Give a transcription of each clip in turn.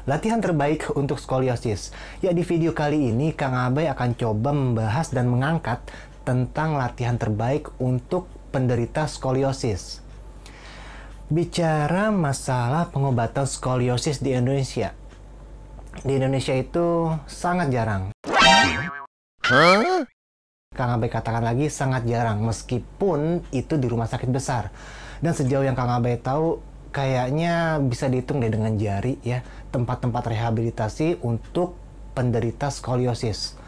Latihan terbaik untuk skoliosis. Ya, di video kali ini Kang Abai akan coba membahas dan mengangkat tentang latihan terbaik untuk penderita skoliosis. Bicara masalah pengobatan skoliosis di Indonesia. Di Indonesia itu sangat jarang. Kang Abai katakan lagi sangat jarang, meskipun itu di rumah sakit besar. Dan sejauh yang Kang Abai tahu, kayaknya bisa dihitung deh dengan jari ya, tempat-tempat rehabilitasi untuk penderita skoliosis.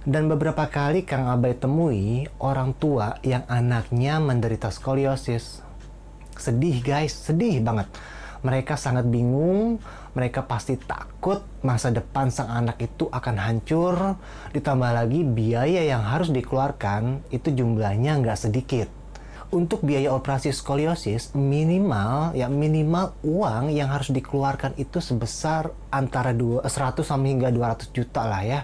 Dan beberapa kali Kang Abai temui orang tua yang anaknya menderita skoliosis. Sedih guys, sedih banget. Mereka sangat bingung, mereka pasti takut masa depan sang anak itu akan hancur. Ditambah lagi biaya yang harus dikeluarkan itu jumlahnya nggak sedikit. Untuk biaya operasi skoliosis minimal uang yang harus dikeluarkan itu sebesar antara 100 sampai hingga 200 juta lah ya.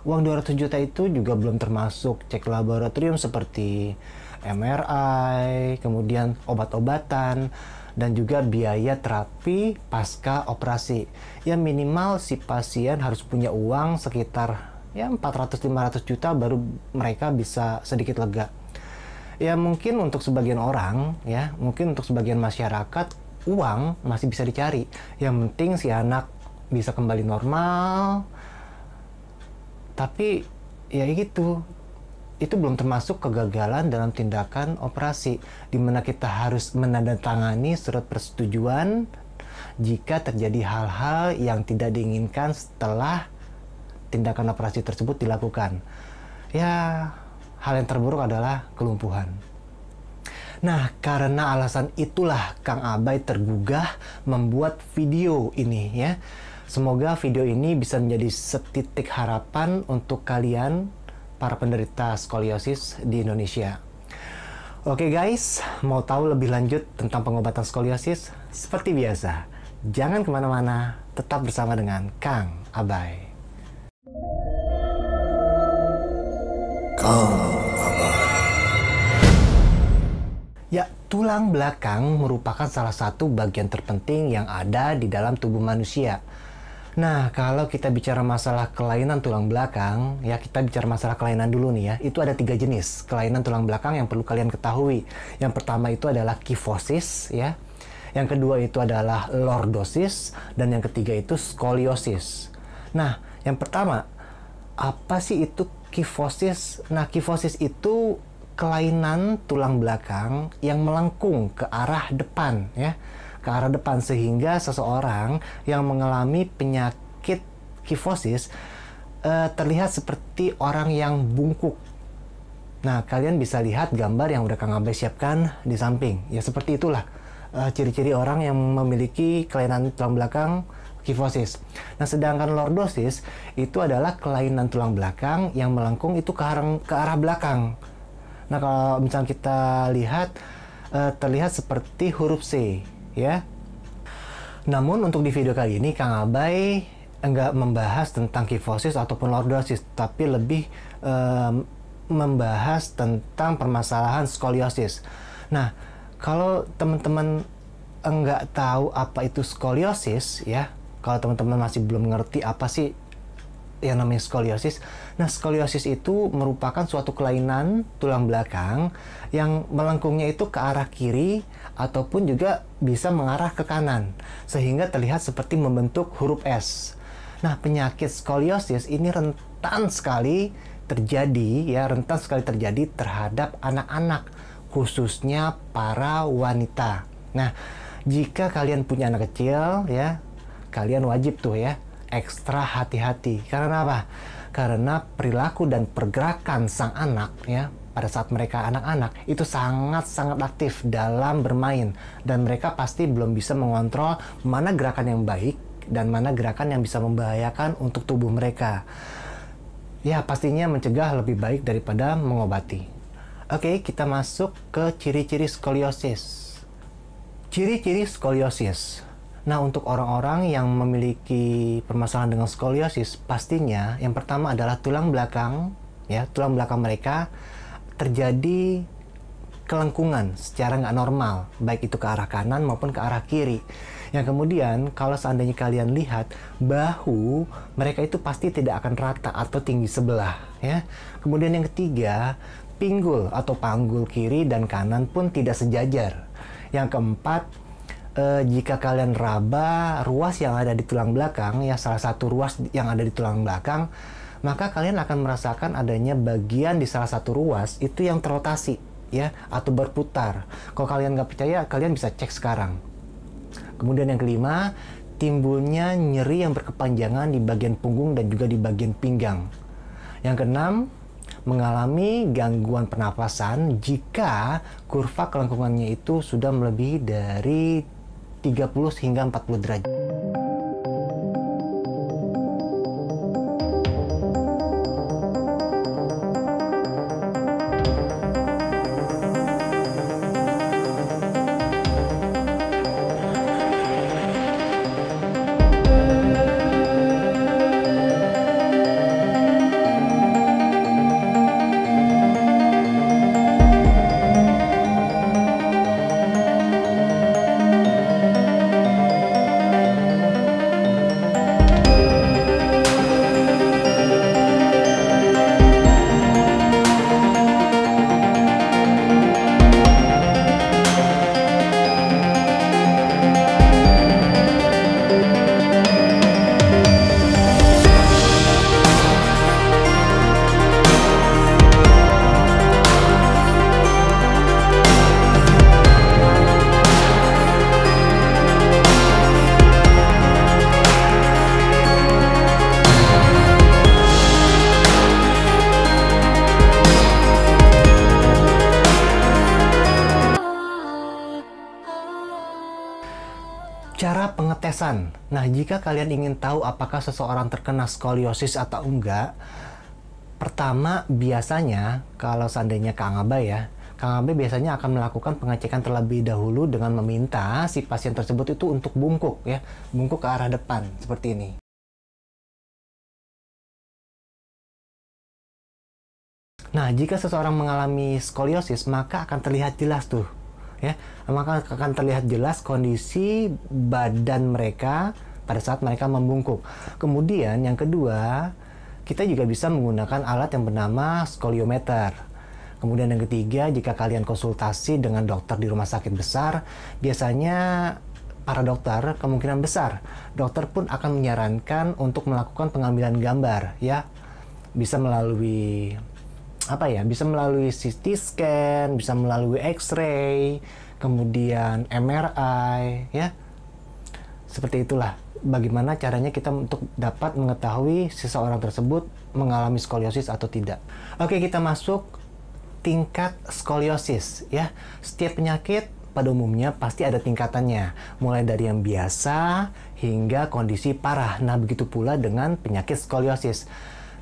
Uang 200 juta itu juga belum termasuk cek laboratorium seperti MRI, kemudian obat-obatan, dan juga biaya terapi pasca operasi. Ya minimal si pasien harus punya uang sekitar 400-500 juta baru mereka bisa sedikit lega. Ya mungkin untuk sebagian orang, ya mungkin untuk sebagian masyarakat, uang masih bisa dicari. Yang penting si anak bisa kembali normal. Tapi ya gitu, itu belum termasuk kegagalan dalam tindakan operasi, di mana kita harus menandatangani surat persetujuan jika terjadi hal-hal yang tidak diinginkan setelah tindakan operasi tersebut dilakukan. Ya, hal yang terburuk adalah kelumpuhan. Nah, karena alasan itulah Kang Abai tergugah membuat video ini ya. Semoga video ini bisa menjadi setitik harapan untuk kalian para penderita skoliosis di Indonesia. Oke guys, mau tahu lebih lanjut tentang pengobatan skoliosis? Seperti biasa, jangan kemana-mana, tetap bersama dengan Kang Abai. Kang Abai. Ya, tulang belakang merupakan salah satu bagian terpenting yang ada di dalam tubuh manusia. Nah, kalau kita bicara masalah kelainan tulang belakang, ya kita bicara masalah kelainan dulu nih ya. Itu ada 3 jenis kelainan tulang belakang yang perlu kalian ketahui. Yang pertama itu adalah kifosis, ya. Yang kedua itu adalah lordosis, dan yang ketiga itu skoliosis. Nah, yang pertama, apa sih itu kifosis? Nah, kifosis itu kelainan tulang belakang yang melengkung ke arah depan, ya. Ke arah depan, sehingga seseorang yang mengalami penyakit kifosis terlihat seperti orang yang bungkuk. Nah, kalian bisa lihat gambar yang udah Kang Abai siapkan di samping. Ya seperti itulah ciri-ciri orang yang memiliki kelainan tulang belakang kifosis. Nah, sedangkan lordosis itu adalah kelainan tulang belakang yang melengkung itu ke arah belakang. Nah, kalau misalnya kita lihat terlihat seperti huruf C. Ya. Namun untuk di video kali ini Kang Abai enggak membahas tentang kifosis ataupun lordosis, tapi lebih membahas tentang permasalahan skoliosis. Nah, kalau teman-teman enggak tahu apa itu skoliosis ya, kalau teman-teman masih belum ngerti apa sih yang namanya skoliosis. Nah, skoliosis itu merupakan suatu kelainan tulang belakang yang melengkungnya itu ke arah kiri ataupun juga bisa mengarah ke kanan, sehingga terlihat seperti membentuk huruf S. Nah, penyakit skoliosis ini rentan sekali terjadi terhadap anak-anak, khususnya para wanita. Nah, jika kalian punya anak kecil ya, kalian wajib tuh ya ekstra hati-hati. Karena apa? Karena perilaku dan pergerakan sang anak ya pada saat mereka anak-anak itu sangat-sangat aktif dalam bermain, dan mereka pasti belum bisa mengontrol mana gerakan yang baik dan mana gerakan yang bisa membahayakan untuk tubuh mereka. Ya, pastinya mencegah lebih baik daripada mengobati. Oke, kita masuk ke ciri-ciri skoliosis. Ciri-ciri skoliosis. Nah, untuk orang-orang yang memiliki permasalahan dengan skoliosis, pastinya yang pertama adalah tulang belakang, ya, tulang belakang mereka terjadi kelengkungan secara nggak normal, baik itu ke arah kanan maupun ke arah kiri. Yang kemudian kalau seandainya kalian lihat, bahu mereka itu pasti tidak akan rata atau tinggi sebelah, ya. Kemudian yang ketiga, pinggul atau panggul kiri dan kanan pun tidak sejajar. Yang keempat, jika kalian raba ruas yang ada di tulang belakang, ya salah satu ruas yang ada di tulang belakang, maka kalian akan merasakan adanya bagian di salah satu ruas itu yang terotasi, ya, atau berputar. Kalau kalian nggak percaya, kalian bisa cek sekarang. Kemudian yang kelima, timbulnya nyeri yang berkepanjangan di bagian punggung dan juga di bagian pinggang. Yang keenam, mengalami gangguan pernapasan jika kurva kelengkungannya itu sudah melebihi dari 30 hingga 40 derajat. Cara pengetesan. Nah, jika kalian ingin tahu apakah seseorang terkena skoliosis atau enggak, pertama biasanya kalau seandainya Kang Abai ya, Kang Abai biasanya akan melakukan pengecekan terlebih dahulu dengan meminta si pasien tersebut itu untuk bungkuk ya, bungkuk ke arah depan seperti ini. Nah, jika seseorang mengalami skoliosis, maka akan terlihat jelas tuh, ya, maka akan terlihat jelas kondisi badan mereka pada saat mereka membungkuk. Kemudian yang kedua, kita juga bisa menggunakan alat yang bernama skoliometer. Kemudian yang ketiga, jika kalian konsultasi dengan dokter di rumah sakit besar, biasanya para dokter kemungkinan besar dokter pun akan menyarankan untuk melakukan pengambilan gambar, ya, bisa melalui bisa melalui CT scan, bisa melalui X-ray, kemudian MRI, ya. Seperti itulah bagaimana caranya kita untuk dapat mengetahui seseorang tersebut mengalami skoliosis atau tidak. Oke, kita masuk tingkat skoliosis, ya. Setiap penyakit pada umumnya pasti ada tingkatannya, mulai dari yang biasa hingga kondisi parah. Nah, begitu pula dengan penyakit skoliosis.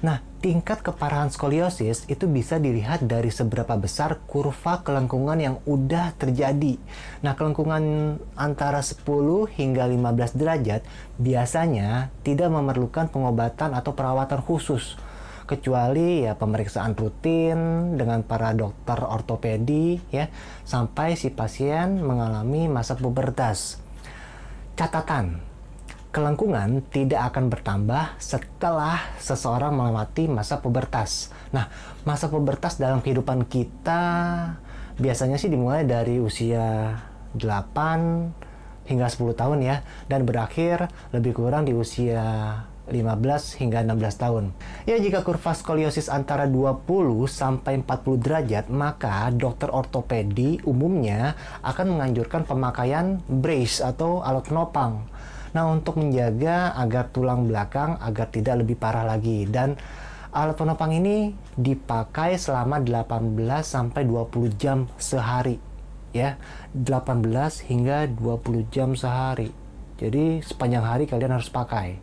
Nah, tingkat keparahan skoliosis itu bisa dilihat dari seberapa besar kurva kelengkungan yang udah terjadi. Nah, kelengkungan antara 10 hingga 15 derajat biasanya tidak memerlukan pengobatan atau perawatan khusus, kecuali ya pemeriksaan rutin dengan para dokter ortopedi, ya, sampai si pasien mengalami masa pubertas. Catatan, kelengkungan tidak akan bertambah setelah seseorang melewati masa pubertas. Nah, masa pubertas dalam kehidupan kita biasanya sih dimulai dari usia 8 hingga 10 tahun ya, dan berakhir lebih kurang di usia 15 hingga 16 tahun. Ya, jika kurva skoliosis antara 20 sampai 40 derajat, maka dokter ortopedi umumnya akan menganjurkan pemakaian brace atau alat penopang. Nah, untuk menjaga agar tulang belakang agar tidak lebih parah lagi, dan alat penopang ini dipakai selama 18 sampai 20 jam sehari, ya. 18 hingga 20 jam sehari. Jadi sepanjang hari kalian harus pakai.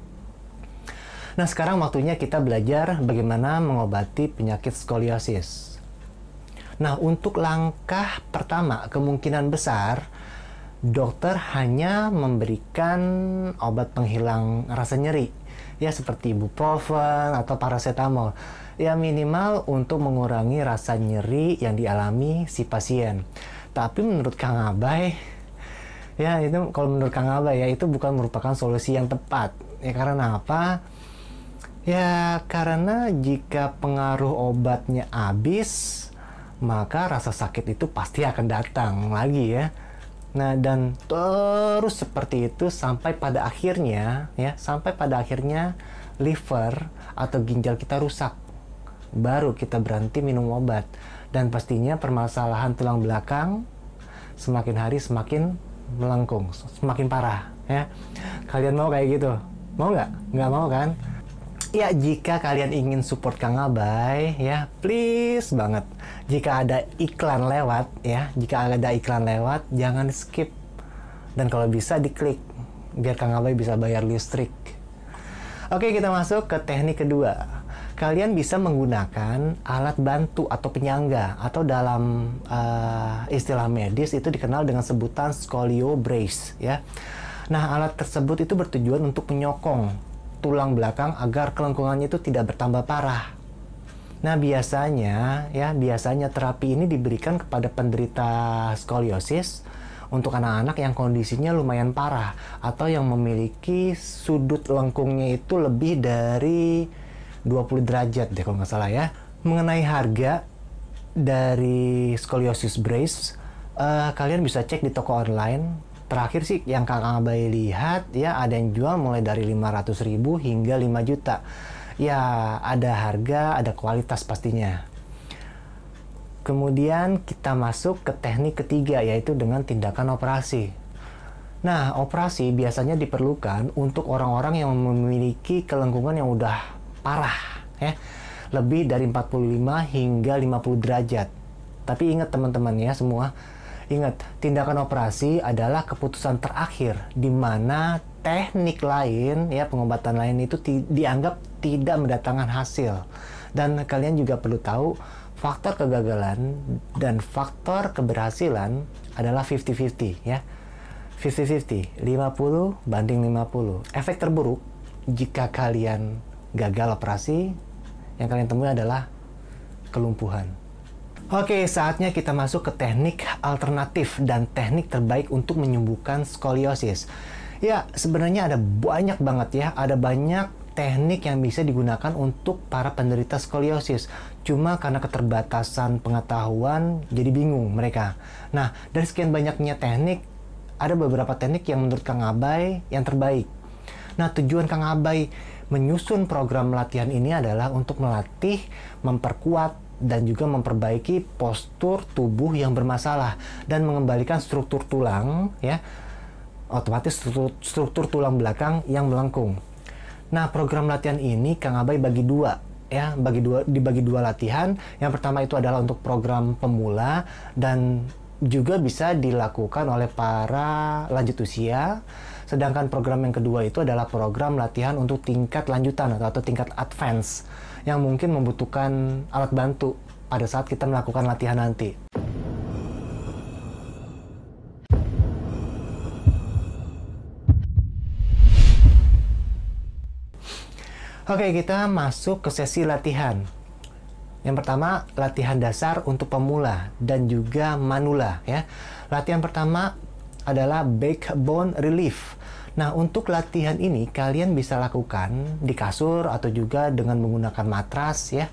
Nah, sekarang waktunya kita belajar bagaimana mengobati penyakit skoliosis. Nah, untuk langkah pertama, kemungkinan besar dokter hanya memberikan obat penghilang rasa nyeri. ya seperti ibuprofen atau paracetamol. Ya minimal untuk mengurangi rasa nyeri yang dialami si pasien. Tapi menurut Kang Abay, ya itu kalau menurut Kang Abay ya itu bukan merupakan solusi yang tepat. Ya karena apa? Ya karena jika pengaruh obatnya habis, maka rasa sakit itu pasti akan datang lagi ya. Nah, dan terus seperti itu sampai pada akhirnya liver atau ginjal kita rusak. Baru kita berhenti minum obat. Dan pastinya permasalahan tulang belakang semakin hari semakin melengkung, semakin parah ya. Kalian mau kayak gitu? Mau nggak? Nggak mau kan? Ya, jika kalian ingin support Kang Abay, ya please banget. Jika ada iklan lewat, jangan skip. Dan kalau bisa diklik, biar Kang Abay bisa bayar listrik. Oke, kita masuk ke teknik kedua. Kalian bisa menggunakan alat bantu atau penyangga, atau dalam istilah medis itu dikenal dengan sebutan scolio brace, ya. Nah, alat tersebut itu bertujuan untuk menyokong tulang belakang agar kelengkungannya itu tidak bertambah parah. Nah, biasanya terapi ini diberikan kepada penderita skoliosis untuk anak-anak yang kondisinya lumayan parah atau yang memiliki sudut lengkungnya itu lebih dari 20 derajat deh kalau nggak salah ya. Mengenai harga dari scoliosis brace, kalian bisa cek di toko online. Terakhir sih yang Kang Abay lihat ya ada yang jual mulai dari 500.000 hingga 5 juta. Ya ada harga, ada kualitas pastinya. Kemudian kita masuk ke teknik ketiga yaitu dengan tindakan operasi. Nah, operasi biasanya diperlukan untuk orang-orang yang memiliki kelengkungan yang udah parah ya. Lebih dari 45 hingga 50 derajat. Tapi ingat teman-teman ya semua, ingat, tindakan operasi adalah keputusan terakhir di mana teknik lain, ya pengobatan lain itu dianggap tidak mendatangkan hasil. Dan kalian juga perlu tahu, faktor kegagalan dan faktor keberhasilan adalah 50-50 ya. 50-50, 50 banding 50. Efek terburuk jika kalian gagal operasi, yang kalian temui adalah kelumpuhan. Oke, saatnya kita masuk ke teknik alternatif dan teknik terbaik untuk menyembuhkan skoliosis. Ya, sebenarnya ada banyak banget ya, ada banyak teknik yang bisa digunakan untuk para penderita skoliosis. Cuma karena keterbatasan pengetahuan, jadi bingung mereka. Nah, dari sekian banyaknya teknik, ada beberapa teknik yang menurut Kang Abay yang terbaik. Nah, tujuan Kang Abay menyusun program latihan ini adalah untuk melatih, memperkuat, dan juga memperbaiki postur tubuh yang bermasalah dan mengembalikan struktur tulang ya, otomatis struktur tulang belakang yang melengkung. Nah, program latihan ini Kang Abay bagi dua ya, dibagi dua latihan. Yang pertama itu adalah untuk program pemula dan juga bisa dilakukan oleh para lanjut usia. Sedangkan program yang kedua itu adalah program latihan untuk tingkat lanjutan atau tingkat advance yang mungkin membutuhkan alat bantu pada saat kita melakukan latihan nanti. Oke, kita masuk ke sesi latihan. Yang pertama, latihan dasar untuk pemula dan juga manula ya. Latihan pertama adalah backbone relief. Nah, untuk latihan ini kalian bisa lakukan di kasur atau juga dengan menggunakan matras ya.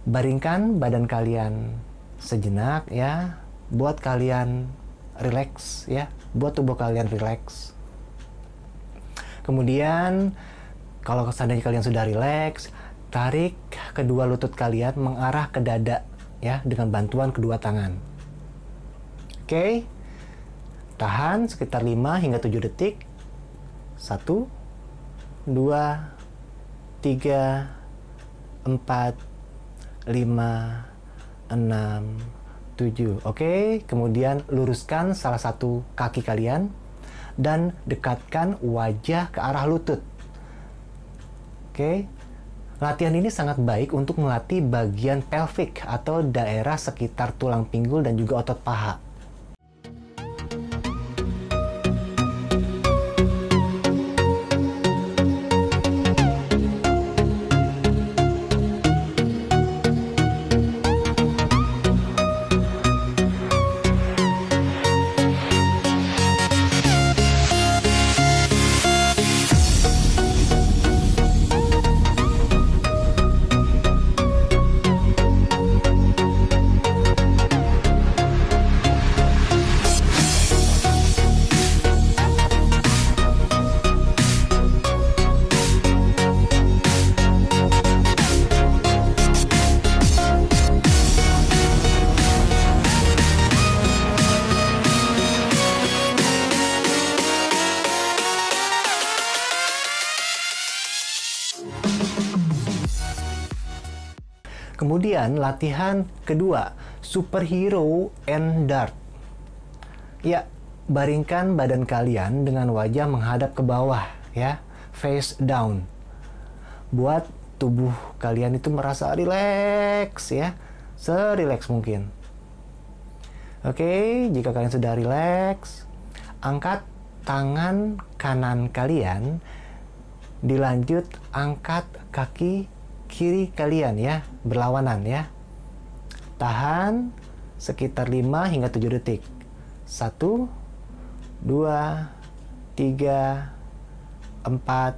Baringkan badan kalian sejenak ya, buat kalian rileks ya, buat tubuh kalian rileks. Kemudian kalau seandainya kalian sudah rileks, tarik kedua lutut kalian mengarah ke dada ya dengan bantuan kedua tangan. Oke. Tahan sekitar 5 hingga 7 detik. 1, 2, 3, 4, 5, 6, 7. Oke, kemudian luruskan salah satu kaki kalian dan dekatkan wajah ke arah lutut. Oke. Latihan ini sangat baik untuk melatih bagian pelvic atau daerah sekitar tulang pinggul dan juga otot paha. Kemudian latihan kedua, superhero and dart. Ya, baringkan badan kalian dengan wajah menghadap ke bawah ya, face down. Buat tubuh kalian itu merasa rileks ya, serileks mungkin. Oke, jika kalian sudah rileks, angkat tangan kanan kalian, dilanjut angkat kaki kiri kalian ya, berlawanan ya. Tahan sekitar 5 hingga 7 detik. 1, 2, 3, 4,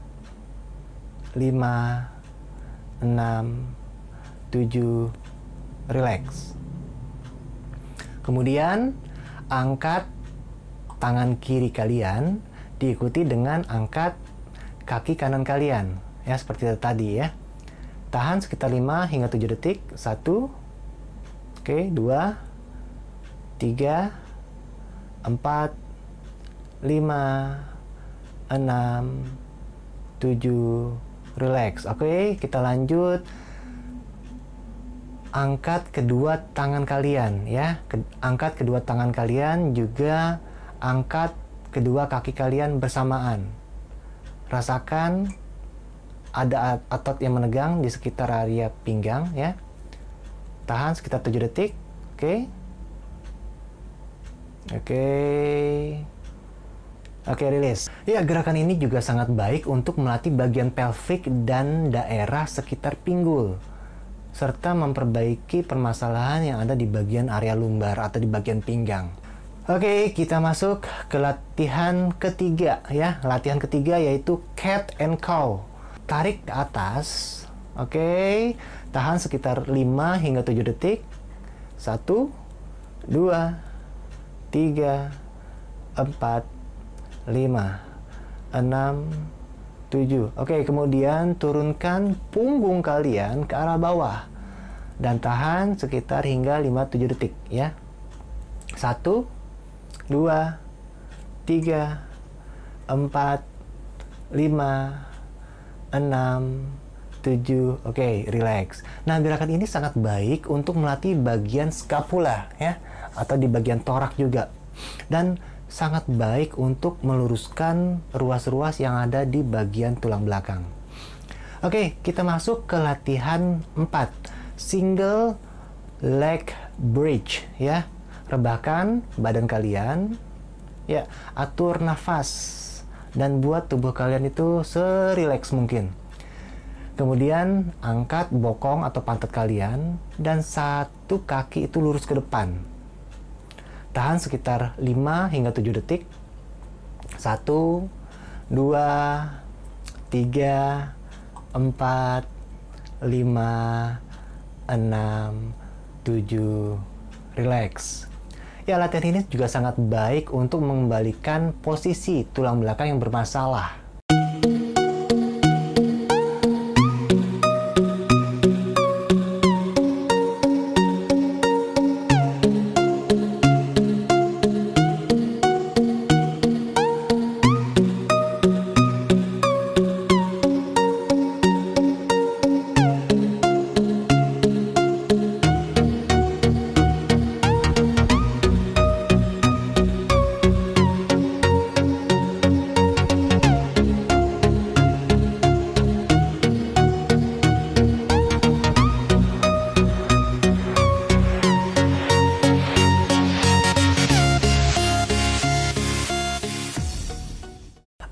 5, 6, 7, relax. Kemudian angkat tangan kiri kalian, diikuti dengan angkat kaki kanan kalian ya, seperti tadi ya. Tahan sekitar 5 hingga 7 detik. 1, oke, 2, 3, 4, 5, 6, 7, relax. Oke, kita lanjut. Angkat kedua tangan kalian ya. Angkat kedua tangan kalian, juga angkat kedua kaki kalian bersamaan. Rasakan ada otot yang menegang di sekitar area pinggang ya. Tahan sekitar 7 detik. Oke. Oke, rilis. Ya, gerakan ini juga sangat baik untuk melatih bagian pelvic dan daerah sekitar pinggul, serta memperbaiki permasalahan yang ada di bagian area lumbar atau di bagian pinggang. Oke, kita masuk ke latihan ketiga ya. Latihan ketiga yaitu cat and cow. Tarik ke atas. Oke, tahan sekitar 5 hingga 7 detik. 1, 2, 3, 4, 5, 6, 7. Oke, kemudian turunkan punggung kalian ke arah bawah dan tahan sekitar hingga 5-7 detik ya. 1, 2, 3, 4, 5, 6, 7. Oke, relax. Nah, gerakan ini sangat baik untuk melatih bagian scapula ya, atau di bagian torak juga. Dan sangat baik untuk meluruskan ruas-ruas yang ada di bagian tulang belakang. Oke, kita masuk ke latihan 4. Single leg bridge ya. Rebahkan badan kalian. Ya, atur nafas dan buat tubuh kalian itu serileks mungkin. Kemudian angkat bokong atau pantat kalian dan satu kaki itu lurus ke depan. Tahan sekitar 5 hingga 7 detik. 1, 2, 3, 4, 5, 6, 7, relax. Ya, latihan ini juga sangat baik untuk mengembalikan posisi tulang belakang yang bermasalah.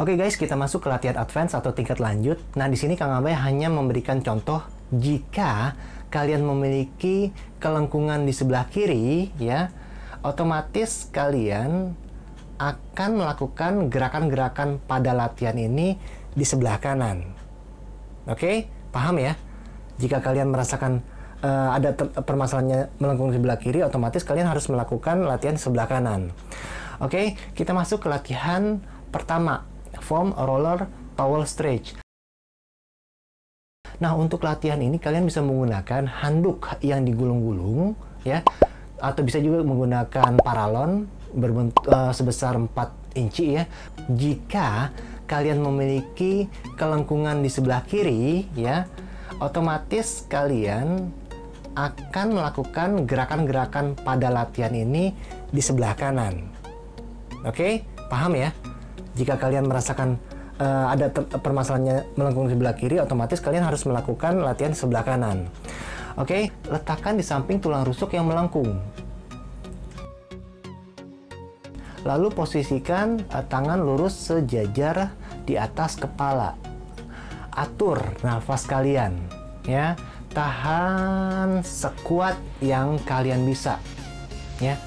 Oke guys, kita masuk ke latihan advance atau tingkat lanjut. Nah, di sini Kang Abai hanya memberikan contoh jika kalian memiliki kelengkungan di sebelah kiri, ya, otomatis kalian akan melakukan gerakan-gerakan pada latihan ini di sebelah kanan. Oke, paham ya? Jika kalian merasakan ada permasalahannya melengkung di sebelah kiri, otomatis kalian harus melakukan latihan di sebelah kanan. Oke, kita masuk ke latihan pertama. Foam roller towel stretch. Nah, untuk latihan ini kalian bisa menggunakan handuk yang digulung-gulung ya, atau bisa juga menggunakan paralon sebesar 4 inci ya. Jika kalian memiliki kelengkungan di sebelah kiri ya, otomatis kalian akan melakukan gerakan-gerakan pada latihan ini di sebelah kanan. Oke, paham ya? Jika kalian merasakan ada permasalahannya melengkung di sebelah kiri, otomatis kalian harus melakukan latihan di sebelah kanan. Oke, letakkan di samping tulang rusuk yang melengkung. Lalu posisikan tangan lurus sejajar di atas kepala. Atur nafas kalian, ya. Tahan sekuat yang kalian bisa, ya.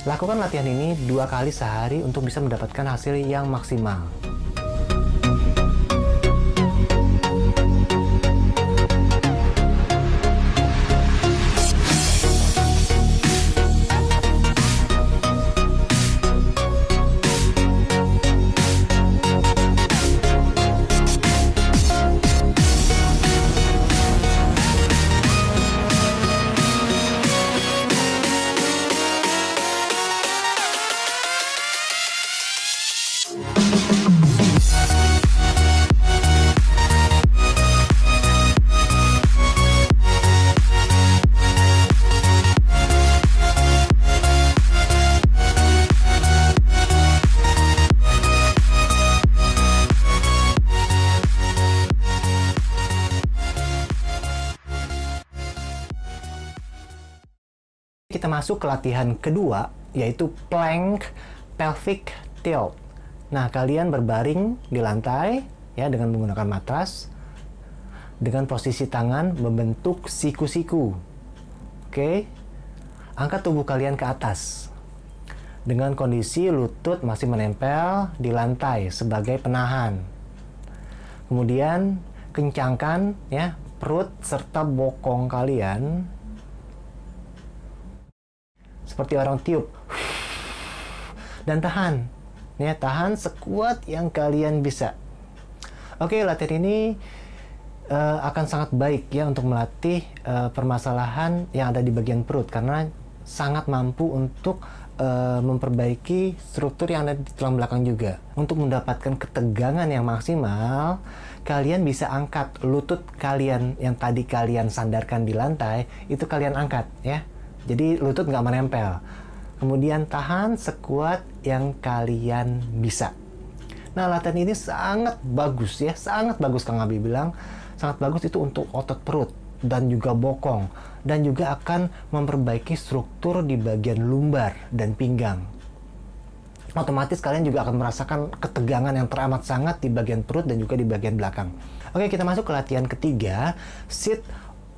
Lakukan latihan ini 2 kali sehari untuk bisa mendapatkan hasil yang maksimal. Kita masuk ke latihan kedua, yaitu plank pelvic tilt. Nah, kalian berbaring di lantai ya dengan menggunakan matras dengan posisi tangan membentuk siku-siku. Oke. Angkat tubuh kalian ke atas dengan kondisi lutut masih menempel di lantai sebagai penahan. Kemudian kencangkan ya perut serta bokong kalian seperti orang tiup, dan tahan, ya tahan sekuat yang kalian bisa. Oke, latihan ini akan sangat baik ya untuk melatih permasalahan yang ada di bagian perut karena sangat mampu untuk memperbaiki struktur yang ada di tulang belakang juga. Untuk mendapatkan ketegangan yang maksimal, kalian bisa angkat lutut kalian yang tadi kalian sandarkan di lantai, itu kalian angkat ya. Jadi lutut nggak menempel. Kemudian tahan sekuat yang kalian bisa. Nah, latihan ini sangat bagus ya, sangat bagus Kang Abi bilang. Sangat bagus itu untuk otot perut dan juga bokong. Dan juga akan memperbaiki struktur di bagian lumbar dan pinggang. Otomatis kalian juga akan merasakan ketegangan yang teramat sangat di bagian perut dan juga di bagian belakang. Oke, kita masuk ke latihan ketiga, sit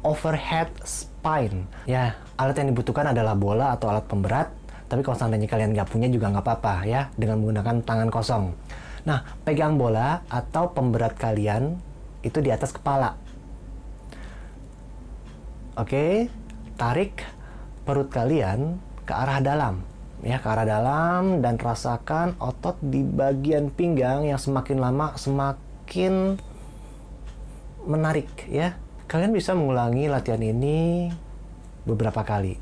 overhead spine. Ya, alat yang dibutuhkan adalah bola atau alat pemberat. Tapi kalau seandainya kalian nggak punya juga nggak apa-apa ya, dengan menggunakan tangan kosong. Nah, pegang bola atau pemberat kalian itu di atas kepala. Oke, tarik perut kalian ke arah dalam. Ya, ke arah dalam dan rasakan otot di bagian pinggang yang semakin lama semakin menarik ya. Kalian bisa mengulangi latihan ini beberapa kali.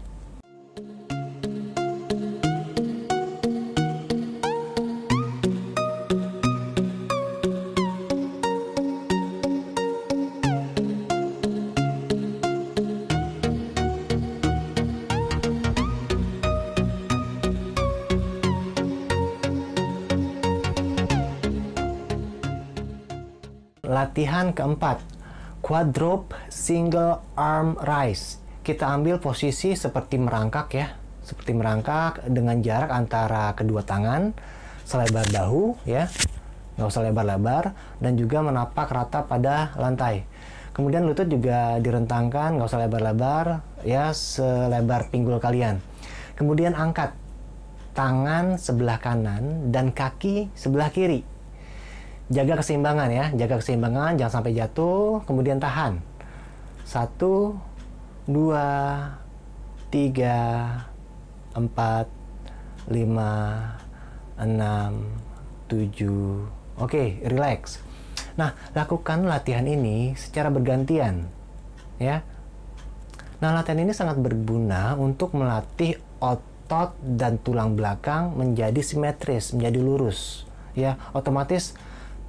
Latihan keempat, quadruped single arm raise. Kita ambil posisi seperti merangkak ya, seperti merangkak dengan jarak antara kedua tangan selebar bahu ya, nggak usah lebar-lebar, dan juga menapak rata pada lantai. Kemudian lutut juga direntangkan, nggak usah lebar-lebar ya, selebar pinggul kalian. Kemudian angkat tangan sebelah kanan dan kaki sebelah kiri. Jaga keseimbangan ya, jaga keseimbangan, jangan sampai jatuh, kemudian tahan. 1, 2, 3, 4, 5, 6, 7. Oke, relax. Nah, lakukan latihan ini secara bergantian ya. Nah, latihan ini sangat berguna untuk melatih otot dan tulang belakang menjadi simetris, menjadi lurus ya. Otomatis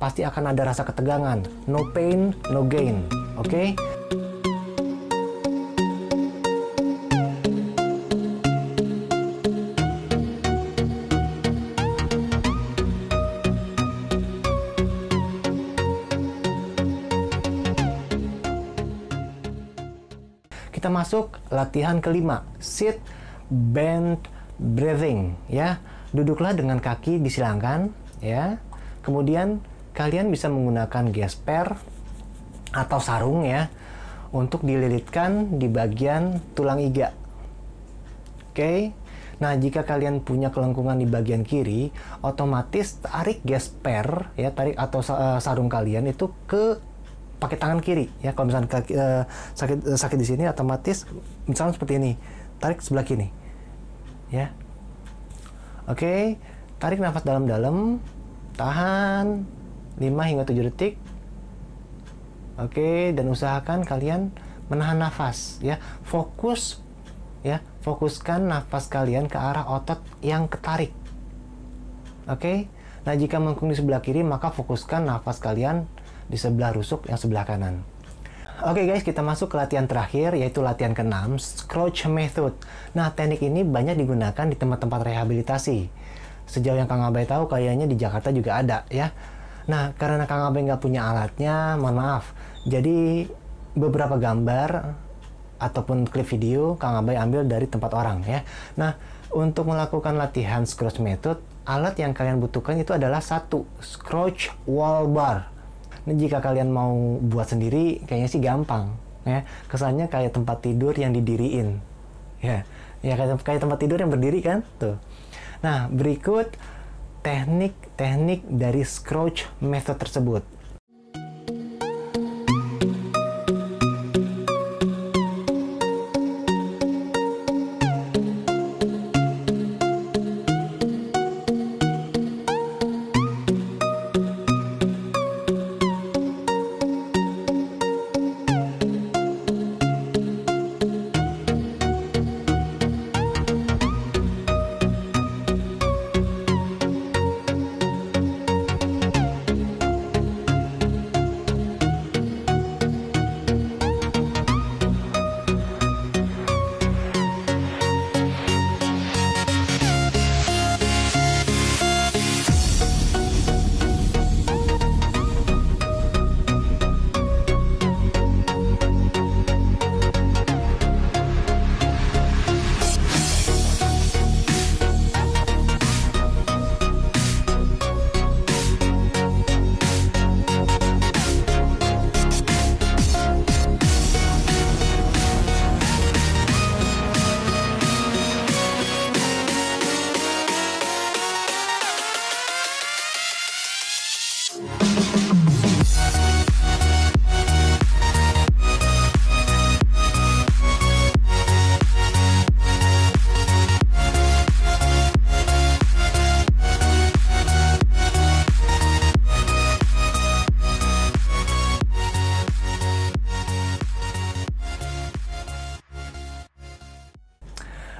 pasti akan ada rasa ketegangan. No pain, no gain. Oke? kita masuk latihan kelima, sit bend breathing ya. Duduklah dengan kaki disilangkan ya. Kemudian kalian bisa menggunakan gesper atau sarung ya untuk dililitkan di bagian tulang iga. Oke. Nah, jika kalian punya kelengkungan di bagian kiri, otomatis tarik gesper ya, tarik atau sarung kalian itu ke pakai tangan kiri ya. Kalau misalnya sakit di sini, otomatis misalnya seperti ini, tarik sebelah kiri ya. Oke, tarik nafas dalam-dalam, tahan 5 hingga 7 detik. Oke, dan usahakan kalian menahan nafas ya. Fokuskan nafas kalian ke arah otot yang ketarik. Oke. Nah, jika melengkung di sebelah kiri, maka fokuskan nafas kalian di sebelah rusuk yang sebelah kanan. Oke guys, kita masuk ke latihan terakhir, yaitu latihan ke-6, Crouch Method. Nah, teknik ini banyak digunakan di tempat-tempat rehabilitasi. Sejauh yang Kang Abai tahu, kayaknya di Jakarta juga ada ya. Nah, karena Kang Abai nggak punya alatnya, mohon maaf. Jadi, beberapa gambar ataupun klip video Kang Abai ambil dari tempat orang ya. Nah, untuk melakukan latihan Crouch Method, alat yang kalian butuhkan itu adalah satu, Crouch Wall Bar. Nah, jika kalian mau buat sendiri, kayaknya sih gampang ya. Kesannya kayak tempat tidur yang didiriin ya. Ya kayak tempat tidur yang berdiri kan tuh. Nah, berikut teknik-teknik dari Crouch Method tersebut.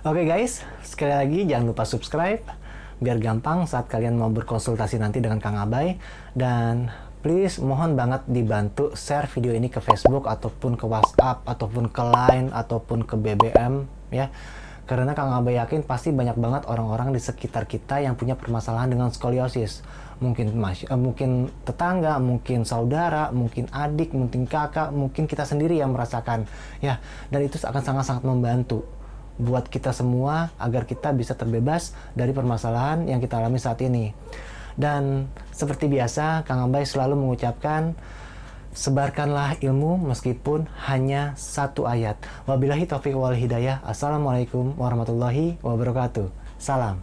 Oke guys, sekali lagi jangan lupa subscribe biar gampang saat kalian mau berkonsultasi nanti dengan Kang Abai. Dan please mohon banget dibantu share video ini ke Facebook ataupun ke WhatsApp ataupun ke Line ataupun ke BBM ya. Karena Kang Abai yakin pasti banyak banget orang-orang di sekitar kita yang punya permasalahan dengan skoliosis. Mungkin tetangga, mungkin saudara, mungkin adik, mungkin kakak, mungkin kita sendiri yang merasakan ya. Dan itu akan sangat-sangat membantu buat kita semua agar kita bisa terbebas dari permasalahan yang kita alami saat ini. Dan seperti biasa, Kang Abai selalu mengucapkan, sebarkanlah ilmu meskipun hanya satu ayat. Wabillahi taufiq wal hidayah. Assalamualaikum warahmatullahi wabarakatuh. Salam.